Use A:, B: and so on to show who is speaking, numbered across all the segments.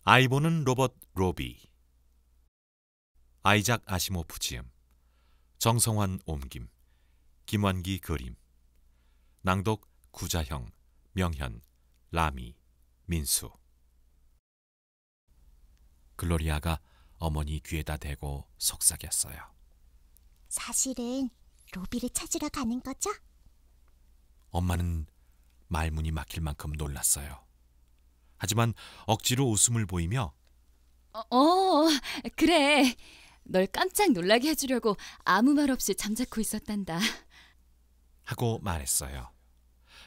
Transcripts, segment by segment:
A: 아이보는 로봇 로비. 아이작 아시모프 지음, 정성환 옮김, 김완기 그림. 낭독 구자형, 명현, 라미, 민수. 글로리아가 어머니 귀에다 대고 속삭였어요.
B: 사실은 로비를 찾으러 가는 거죠?
A: 엄마는 말문이 막힐 만큼 놀랐어요. 하지만 억지로 웃음을 보이며
C: 그래. 널 깜짝 놀라게 해주려고 아무 말 없이 잠자코 있었단다.
A: 하고 말했어요.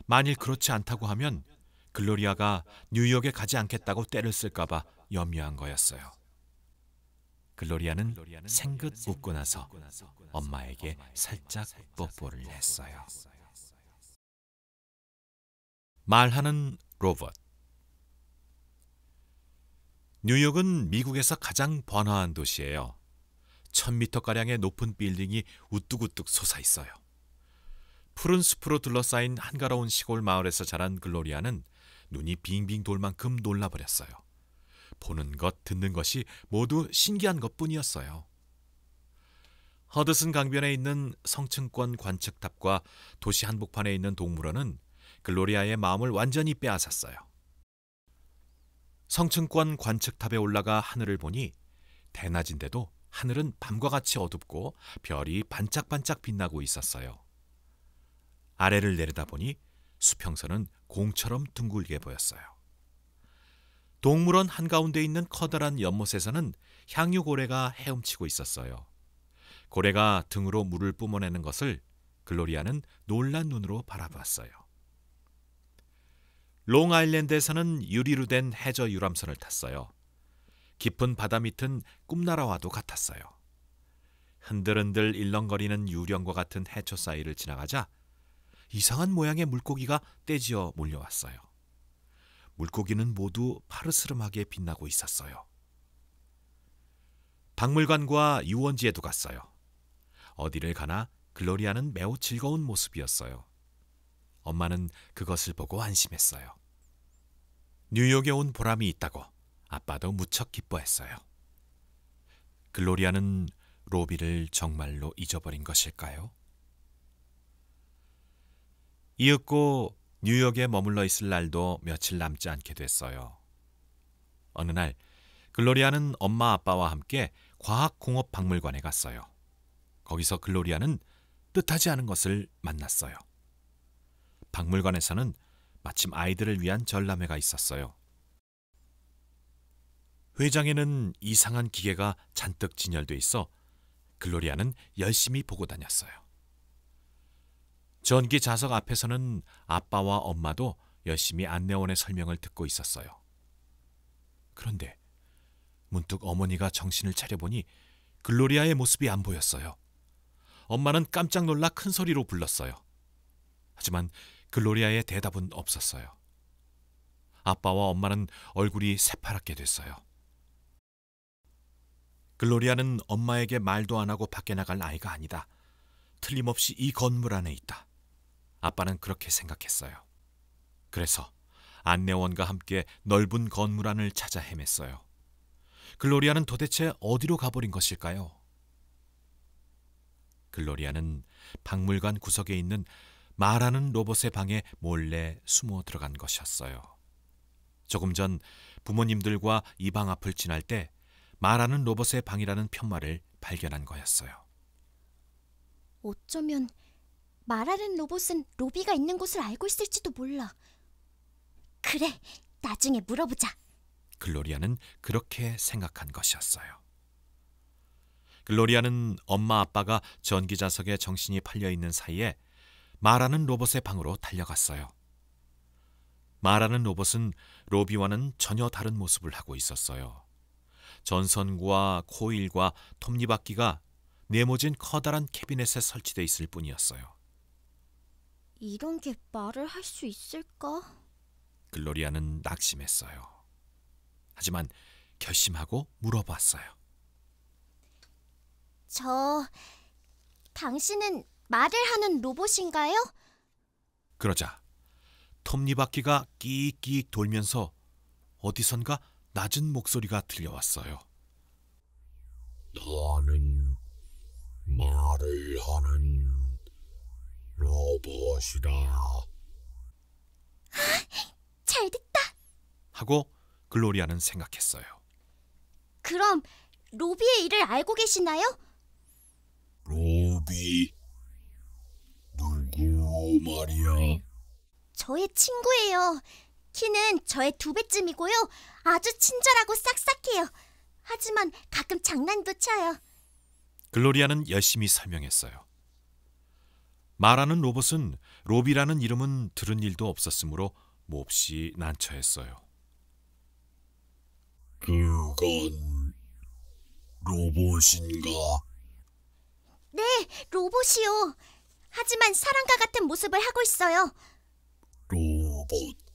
A: 만일 그렇지 않다고 하면 글로리아가 뉴욕에 가지 않겠다고 떼를 쓸까 봐 염려한 거였어요. 글로리아는 생긋 웃고 나서 엄마에게 살짝 뽀뽀를 했어요. 말하는 로봇. 뉴욕은 미국에서 가장 번화한 도시예요. 1000m가량의 높은 빌딩이 우뚝우뚝 솟아있어요. 푸른 숲으로 둘러싸인 한가로운 시골 마을에서 자란 글로리아는 눈이 빙빙 돌 만큼 놀라버렸어요. 보는 것, 듣는 것이 모두 신기한 것뿐이었어요. 허드슨 강변에 있는 성층권 관측탑과 도시 한복판에 있는 동물원은 글로리아의 마음을 완전히 빼앗았어요. 성층권 관측탑에 올라가 하늘을 보니 대낮인데도 하늘은 밤과 같이 어둡고 별이 반짝반짝 빛나고 있었어요. 아래를 내려다보니 수평선은 공처럼 둥글게 보였어요. 동물원 한가운데 있는 커다란 연못에서는 향유고래가 헤엄치고 있었어요. 고래가 등으로 물을 뿜어내는 것을 글로리아는 놀란 눈으로 바라봤어요. 롱아일랜드에서는 유리로 된 해저 유람선을 탔어요. 깊은 바다 밑은 꿈나라와도 같았어요. 흔들흔들 일렁거리는 유령과 같은 해초 사이를 지나가자 이상한 모양의 물고기가 떼지어 몰려왔어요. 물고기는 모두 파르스름하게 빛나고 있었어요. 박물관과 유원지에도 갔어요. 어디를 가나 글로리아는 매우 즐거운 모습이었어요. 엄마는 그것을 보고 안심했어요. 뉴욕에 온 보람이 있다고 아빠도 무척 기뻐했어요. 글로리아는 로비를 정말로 잊어버린 것일까요? 이윽고 뉴욕에 머물러 있을 날도 며칠 남지 않게 됐어요. 어느 날 글로리아는 엄마 아빠와 함께 과학공업박물관에 갔어요. 거기서 글로리아는 뜻하지 않은 것을 만났어요. 박물관에서는 마침 아이들을 위한 전람회가 있었어요. 회장에는 이상한 기계가 잔뜩 진열돼 있어 글로리아는 열심히 보고 다녔어요. 전기 자석 앞에서는 아빠와 엄마도 열심히 안내원의 설명을 듣고 있었어요. 그런데 문득 어머니가 정신을 차려보니 글로리아의 모습이 안 보였어요. 엄마는 깜짝 놀라 큰 소리로 불렀어요. 하지만 글로리아의 대답은 없었어요. 아빠와 엄마는 얼굴이 새파랗게 됐어요. 글로리아는 엄마에게 말도 안 하고 밖에 나갈 아이가 아니다. 틀림없이 이 건물 안에 있다. 아빠는 그렇게 생각했어요. 그래서 안내원과 함께 넓은 건물 안을 찾아 헤맸어요. 글로리아는 도대체 어디로 가버린 것일까요? 글로리아는 박물관 구석에 있는 말하는 로봇의 방에 몰래 숨어 들어간 것이었어요. 조금 전 부모님들과 이 방 앞을 지날 때 말하는 로봇의 방이라는 편말을 발견한 거였어요.
B: 어쩌면 말하는 로봇은 로비가 있는 곳을 알고 있을지도 몰라. 그래, 나중에 물어보자.
A: 글로리아는 그렇게 생각한 것이었어요. 글로리아는 엄마 아빠가 전기자석에 정신이 팔려있는 사이에 말하는 로봇의 방으로 달려갔어요. 말하는 로봇은 로비와는 전혀 다른 모습을 하고 있었어요. 전선과 코일과 톱니바퀴가 네모진 커다란 캐비넷에 설치돼 있을 뿐이었어요.
B: 이런 게 말을 할 수 있을까?
A: 글로리아는 낙심했어요. 하지만 결심하고 물어봤어요.
B: 당신은 말을 하는 로봇인가요?
A: 그러자 톱니바퀴가 끼익끼익 돌면서 어디선가 낮은 목소리가 들려왔어요.
D: 나는 말을 하는 로봇이다.
B: 잘 됐다.
A: 하고 글로리아는 생각했어요.
B: 그럼 로비의 일을 알고 계시나요?
D: 로비? 누구 말이야?
B: 저의 친구예요. 키는 저의 2배쯤이고요. 아주 친절하고 싹싹해요. 하지만 가끔 장난도 쳐요.
A: 글로리아는 열심히 설명했어요. 말하는 로봇은 로비라는 이름은 들은 일도 없었으므로 몹시 난처했어요.
D: 그건 로봇인가?
B: 네, 로봇이요. 하지만 사람과 같은 모습을 하고 있어요.
D: 로봇.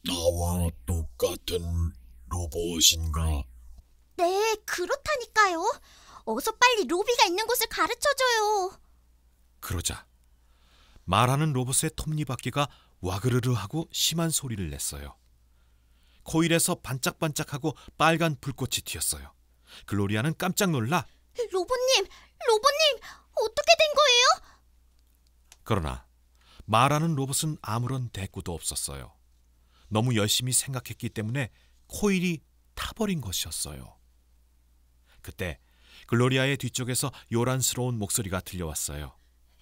D: 나와 똑같은 로봇인가?
B: 네, 그렇다니까요. 어서 빨리 로비가 있는 곳을 가르쳐줘요.
A: 그러자 말하는 로봇의 톱니바퀴가 와그르르 하고 심한 소리를 냈어요. 코일에서 반짝반짝하고 빨간 불꽃이 튀었어요. 글로리아는 깜짝 놀라
B: 로봇님, 어떻게 된 거예요?
A: 그러나 말하는 로봇은 아무런 대꾸도 없었어요. 너무 열심히 생각했기 때문에 코일이 타버린 것이었어요. 그때 글로리아의 뒤쪽에서 요란스러운 목소리가 들려왔어요.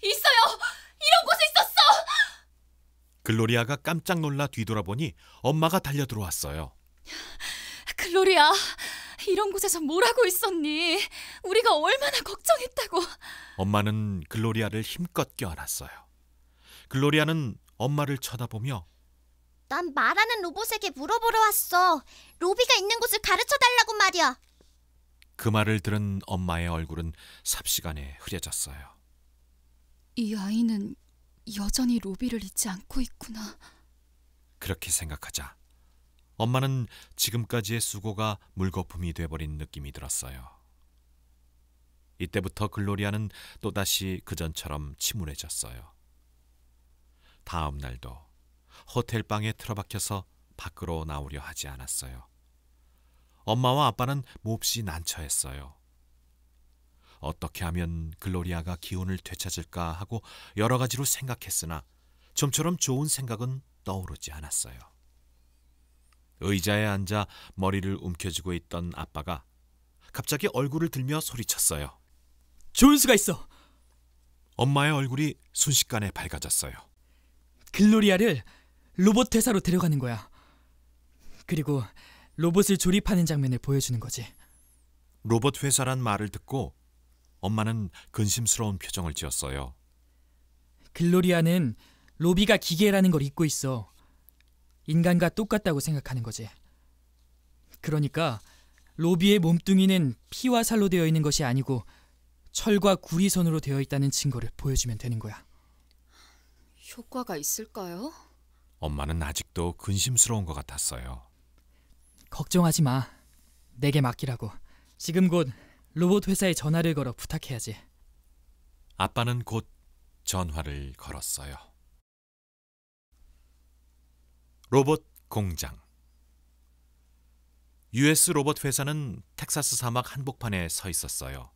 C: 있어요. 이런 곳에 있었어.
A: 글로리아가 깜짝 놀라 뒤돌아보니 엄마가 달려들어왔어요.
C: 글로리아, 이런 곳에서 뭘 하고 있었니? 우리가 얼마나 걱정했다고.
A: 엄마는 글로리아를 힘껏 껴안았어요. 글로리아는 엄마를 쳐다보며
B: 난 말하는 로봇에게 물어보러 왔어. 로비가 있는 곳을 가르쳐달라고 말이야.
A: 그 말을 들은 엄마의 얼굴은 삽시간에 흐려졌어요.
C: 이 아이는 여전히 로비를 잊지 않고 있구나.
A: 그렇게 생각하자 엄마는 지금까지의 수고가 물거품이 돼버린 느낌이 들었어요. 이때부터 글로리아는 또다시 그전처럼 침울해졌어요. 다음 날도 호텔 방에 틀어박혀서 밖으로 나오려 하지 않았어요. 엄마와 아빠는 몹시 난처했어요. 어떻게 하면 글로리아가 기운을 되찾을까 하고 여러 가지로 생각했으나 좀처럼 좋은 생각은 떠오르지 않았어요. 의자에 앉아 머리를 움켜쥐고 있던 아빠가 갑자기 얼굴을 들며 소리쳤어요.
E: 좋은 수가 있어.
A: 엄마의 얼굴이 순식간에 밝아졌어요.
E: 글로리아를 로봇 회사로 데려가는 거야. 그리고 로봇을 조립하는 장면을 보여주는 거지.
A: 로봇 회사란 말을 듣고 엄마는 근심스러운 표정을 지었어요.
E: 글로리아는 로비가 기계라는 걸 잊고 있어. 인간과 똑같다고 생각하는 거지. 그러니까 로비의 몸뚱이는 피와 살로 되어 있는 것이 아니고 철과 구리선으로 되어 있다는 증거를 보여주면 되는 거야.
C: 효과가 있을까요?
A: 엄마는 아직도 근심스러운 것 같았어요.
E: 걱정하지 마. 내게 맡기라고. 지금 곧 로봇 회사에 전화를 걸어 부탁해야지.
A: 아빠는 곧 전화를 걸었어요. 로봇 공장. US 로봇 회사는 텍사스 사막 한복판에 서 있었어요.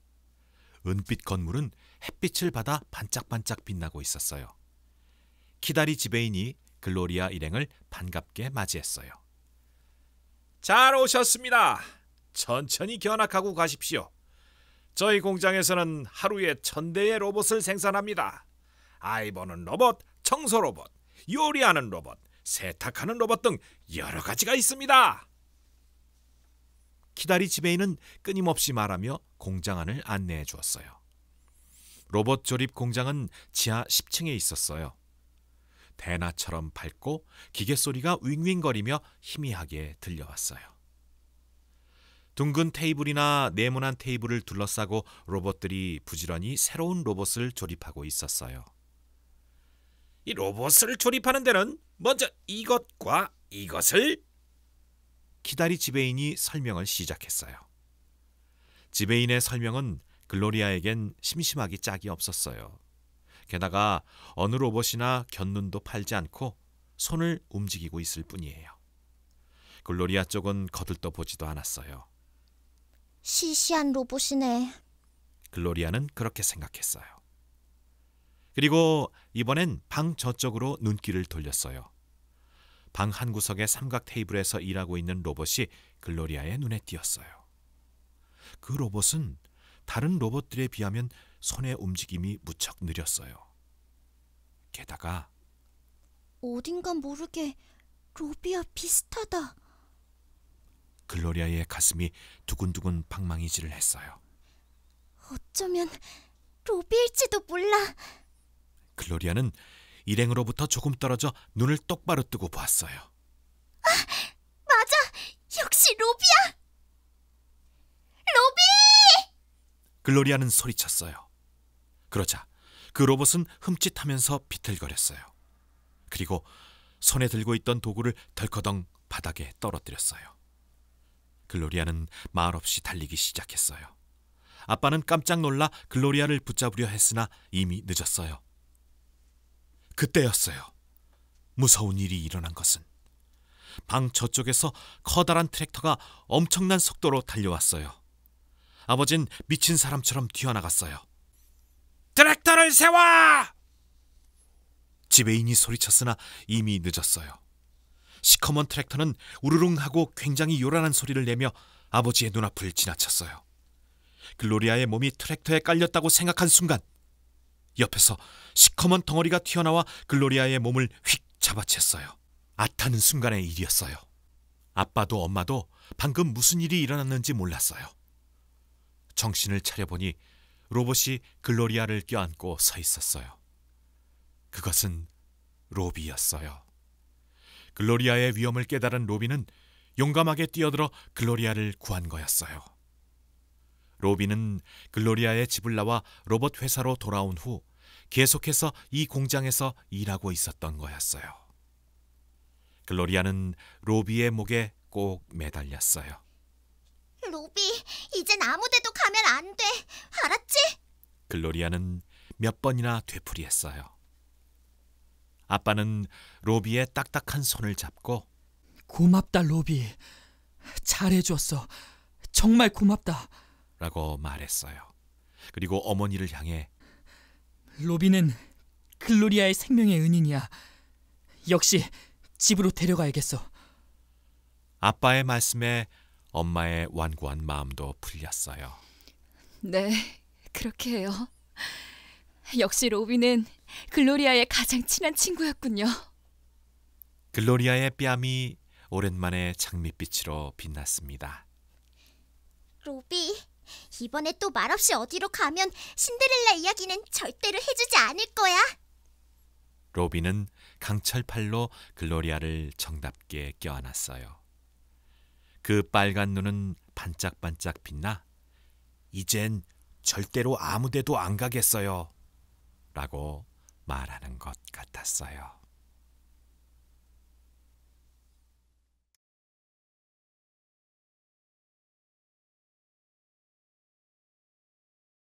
A: 은빛 건물은 햇빛을 받아 반짝반짝 빛나고 있었어요. 키다리 지배인이 글로리아 일행을 반갑게 맞이했어요. 잘 오셨습니다. 천천히 견학하고 가십시오. 저희 공장에서는 하루에 1000대의 로봇을 생산합니다. 아이 보는 로봇, 청소 로봇, 요리하는 로봇, 세탁하는 로봇 등 여러 가지가 있습니다. 키다리 지배인은 끊임없이 말하며 공장 안을 안내해 주었어요. 로봇 조립 공장은 지하 10층에 있었어요. 대나처럼 밝고 기계 소리가 윙윙거리며 희미하게 들려왔어요. 둥근 테이블이나 네모난 테이블을 둘러싸고 로봇들이 부지런히 새로운 로봇을 조립하고 있었어요. 이 로봇을 조립하는 데는 먼저 이것과 이것을 키다리 지배인이 설명을 시작했어요. 지배인의 설명은 글로리아에겐 심심하기 짝이 없었어요. 게다가 어느 로봇이나 곁눈도 팔지 않고 손을 움직이고 있을 뿐이에요. 글로리아 쪽은 거들떠 보지도 않았어요.
B: 시시한 로봇이네.
A: 글로리아는 그렇게 생각했어요. 그리고 이번엔 방 저쪽으로 눈길을 돌렸어요. 방 한 구석의 삼각 테이블에서 일하고 있는 로봇이 글로리아의 눈에 띄었어요. 그 로봇은 다른 로봇들에 비하면 손의 움직임이 무척 느렸어요. 게다가
B: 어딘가 모르게 로비와 비슷하다.
A: 글로리아의 가슴이 두근두근 방망이질을 했어요.
B: 어쩌면 로비일지도 몰라.
A: 글로리아는 일행으로부터 조금 떨어져 눈을 똑바로 뜨고 보았어요.
B: 맞아! 역시 로비야! 로비!
A: 글로리아는 소리쳤어요. 그러자 그 로봇은 흠칫하면서 비틀거렸어요. 그리고 손에 들고 있던 도구를 덜커덩 바닥에 떨어뜨렸어요. 글로리아는 말없이 달리기 시작했어요. 아빠는 깜짝 놀라 글로리아를 붙잡으려 했으나 이미 늦었어요. 그때였어요. 무서운 일이 일어난 것은. 방 저쪽에서 커다란 트랙터가 엄청난 속도로 달려왔어요. 아버진 미친 사람처럼 튀어나갔어요. 트랙터를 세워! 지배인이 소리쳤으나 이미 늦었어요. 시커먼 트랙터는 우르릉 하고 굉장히 요란한 소리를 내며 아버지의 눈앞을 지나쳤어요. 글로리아의 몸이 트랙터에 깔렸다고 생각한 순간 옆에서 시커먼 덩어리가 튀어나와 글로리아의 몸을 휙 잡아챘어요. 아타는 순간의 일이었어요. 아빠도 엄마도 방금 무슨 일이 일어났는지 몰랐어요. 정신을 차려보니 로봇이 글로리아를 껴안고 서 있었어요. 그것은 로비였어요. 글로리아의 위험을 깨달은 로비는 용감하게 뛰어들어 글로리아를 구한 거였어요. 로비는 글로리아의 집을 나와 로봇 회사로 돌아온 후 계속해서 이 공장에서 일하고 있었던 거였어요. 글로리아는 로비의 목에 꼭 매달렸어요.
B: 로비, 이젠 아무 데도 가면 안 돼. 알았지?
A: 글로리아는 몇 번이나 되풀이했어요. 아빠는 로비의 딱딱한 손을 잡고
E: 고맙다, 로비. 잘해줬어. 정말 고맙다.
A: 라고 말했어요. 그리고 어머니를 향해
E: 로비는 글로리아의 생명의 은인이야. 역시 집으로 데려가야겠어.
A: 아빠의 말씀에 엄마의 완고한 마음도 풀렸어요.
C: 네, 그렇게 해요. 역시 로비는 글로리아의 가장 친한 친구였군요.
A: 글로리아의 뺨이 오랜만에 장밋빛으로 빛났습니다.
B: 로비, 이번에 또 말없이 어디로 가면 신데렐라 이야기는 절대로 해주지 않을 거야.
A: 로비는 강철팔로 글로리아를 정답게 껴안았어요. 그 빨간 눈은 반짝반짝 빛나 이젠 절대로 아무 데도 안 가겠어요 라고 말하는 것 같았어요.